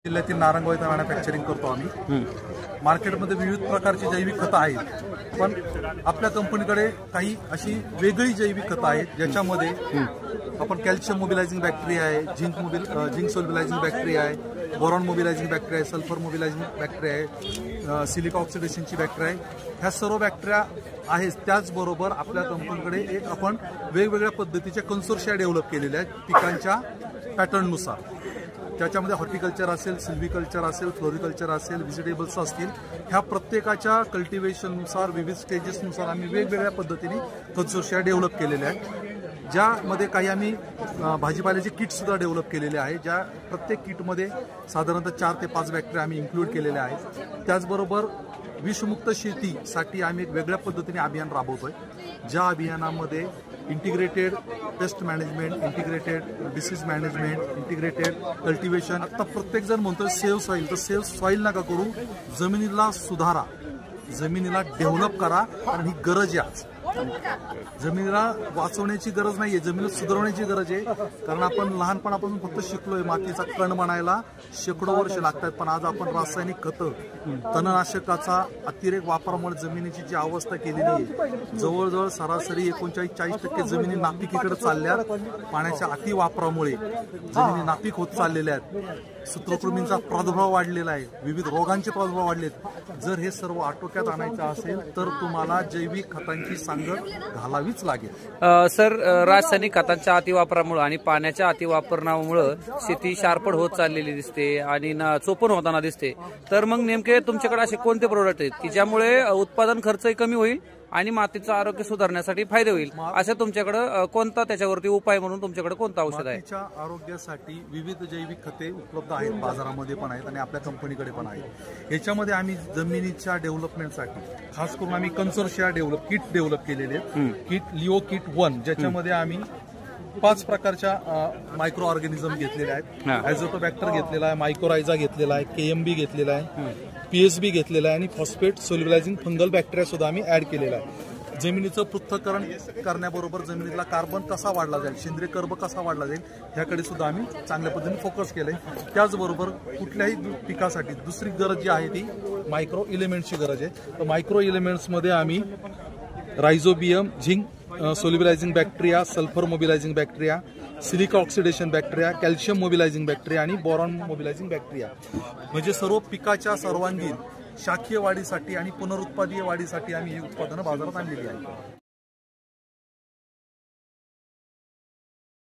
जिल्ह्यातील नारंगवाईचा मॅन्युफॅक्चरिंग करतो आम्ही। मार्केटमध्ये विविध प्रकारची जैविक खतं आहेत, पण आपल्या कंपनीकडे काही अशी वेगळी जैविक खतं आहेत ज्याच्यामध्ये आपण कॅल्शियम मोबिलायझिंग बॅक्टेरिया आहे, झिंक सोल्युबलायझिंग बॅक्टेरिया आहे, बोरॉन मोबिलायझिंग बॅक्टेरिया आहे, सल्फर मोबिलायझिंग बॅक्टेरिया आहे, सिलिका ऑक्सिडेशनची बॅक्टेरिया आहे। ह्या सर्व बॅक्टेरिया आहेत। त्याचबरोबर आपल्या कंपनीकडे एक आपण वेगवेगळ्या पद्धतीच्या कन्सोर्शिया डेव्हलप केलेल्या आहेत पिकांच्या पॅटर्ननुसार। त्याच्यामध्ये हॉर्टिकल्चर असेल, सिल्व्हिकल्चर असेल, फ्लोरिकल्चर असेल, व्हेजिटेबल्स असतील, ह्या प्रत्येकाच्या कल्टिवेशननुसार विविध स्टेजेसनुसार आम्ही वेगवेगळ्या पद्धतीने कन्सोर्शिया डेव्हलप केलेले आहेत, ज्यामध्ये काही आम्ही भाजीपाल्याचे किटसुद्धा डेव्हलप केलेले आहे, ज्या प्रत्येक किटमध्ये साधारणतः 4 ते 5 बॅक्टेरिया आम्ही इन्क्लूड केलेले आहेत। त्याचबरोबर विषमुक्त शेतीसाठी आम्ही एक वेगळ्या पद्धतीने अभियान राबवतोय, ज्या अभियानामध्ये integrated pest management, integrated disease management, integrated cultivation. आता प्रत्येक जण म्हणतो सेव्ह सॉईल, तर सेव्ह सॉईल नका करू, जमिनीला सुधारा, जमिनीला डेव्हलप करा, कारण ही गरज आहे आज। जमिनीला वाचवण्याची गरज नाहीये, जमिनीला सुधारण्याची गरज आहे, कारण आपण लहानपणापासून फक्त शिकलोय मातीचा कण बनायला शेकडो वर्ष लागतात, पण आज आपण रासायनिक खतं, तणनाशकाचा अतिरेक वापरामुळे जमिनीची जी अवस्था केलेली आहे, जवळजवळ सरासरी 39-40% जमिनी नापीकीकडे चालल्या, पाण्याच्या अति वापरामुळे जमिनी नापीक होत चाललेल्या आहेत, सूत्रकृमींचा प्रादुर्भाव वाढलेला आहे, विविध रोगांचे प्रादुर्भाव वाढलेत। जर हे सर्व आटोक्यात आणायचं असेल तर तुम्हाला जैविक खतांची सांगड घालावीच लागेल। सर, रासायनिक खतांच्या अतिवापरामुळे आणि पाण्याच्या अतिवापरामुळे शेती शारपड होत चाललेली दिसते आणि चोपण होताना दिसते, तर मग नेमके तुमच्याकडे असे कोणते प्रोडक्ट आहेत की ज्यामुळे उत्पादन खर्चही कमी होईल आणि मातीचं आरोग्य सुधारण्यासाठी फायदे होईल, असं तुमच्याकडे कोणता त्याच्यावरती उपाय म्हणून तुमच्याकडे कोणतं औषध आहे? मातीच्या आरोग्यासाठी विविध जैविक खते उपलब्ध आहेत, बाजारामध्ये पण आहेत आणि आपल्या कंपनीकडे पण आहेत। याच्यामध्ये आम्ही जमिनीच्या डेव्हलपमेंटसाठी खास करून आम्ही कन्सोर्शिया किट डेव्हलप केलेले आहेत। किट लिओ किट 1, ज्याच्यामध्ये आम्ही 5 प्रकारच्या मायक्रो ऑर्गॅनिझम घेतलेले आहेत। ॲझोटोबॅक्टर घेतलेला आहे, मायकोरायझा घेतलेला आहे, केएमबी घेतलेला आहे, पीएसबी घेतलेला आहे आणि फॉस्फेट सोल्युबलायझिंग फंगल बॅक्टेरिया सुद्धा आम्ही ऍड केलेला आहे। जमिनीचं पृथक्करण करण्याबरोबर जमिनीला कार्बन कसा वाढला जाईल, सेंद्रिय कर्ब कसा वाढला जाईल, ह्याकडे सुद्धा आम्ही चांगल्या पद्धतीने फोकस केलंय। त्याचबरोबर कुठल्याही पिकासाठी दुसरी गरज जी आहे ती मायक्रो इलेमेंट्सची गरज आहे। तर मायक्रो इलेमेंट्समध्ये आम्ही rhizobium, zinc solubilising bacteria, sulphur mobilising bacteria, silica oxidation bacteria, calcium mobilising bacteria आणि बोरॉन मोबिलायझिंग बॅक्टेरिया, म्हणजे सर्व पिकाच्या सर्वांगीण शाखीय वाढीसाठी आणि पुनरुत्पादीय वाढीसाठी आम्ही ही उत्पादनं बाजारात आणलेली आहेत।